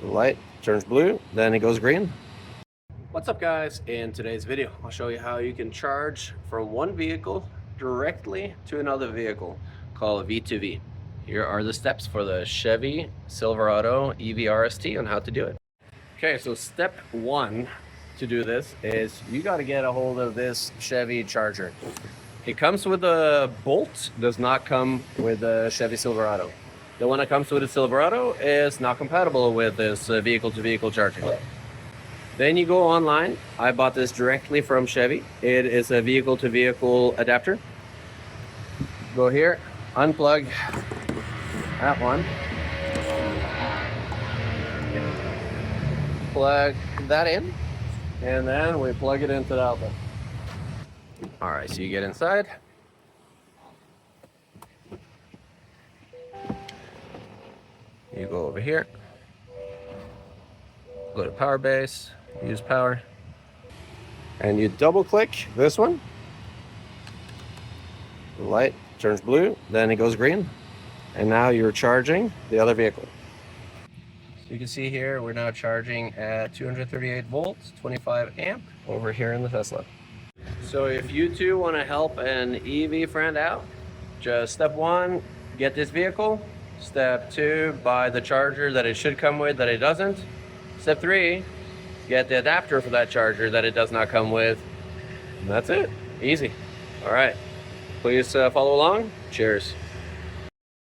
The light turns blue, then it goes green. What's up, guys? In today's video, I'll show you how you can charge from one vehicle directly to another vehicle called V2V. Here are the steps for the Chevy Silverado EV RST on how to do it. Okay, so step one to do this is you got to get a hold of this Chevy charger. It comes with a Bolt, does not come with a Chevy Silverado. The one that comes with a Silverado is not compatible with this vehicle-to-vehicle charging. Then you go online. I bought this directly from Chevy. It is a vehicle-to-vehicle adapter. Go here, unplug that one. Plug that in, and then we plug it into the outlet. All right, so you get inside. You go over here, go to power base, use power, and you double click this one. The light turns blue, then it goes green, and now you're charging the other vehicle. So you can see here, we're now charging at 238 volts, 25 amp over here in the Tesla. So if you too want to help an EV friend out, just step one, get this vehicle. Step two, buy the charger that it should come with that it doesn't. Step three, get the adapter for that charger that it does not come with. And that's it. Easy. All right. Please follow along. Cheers.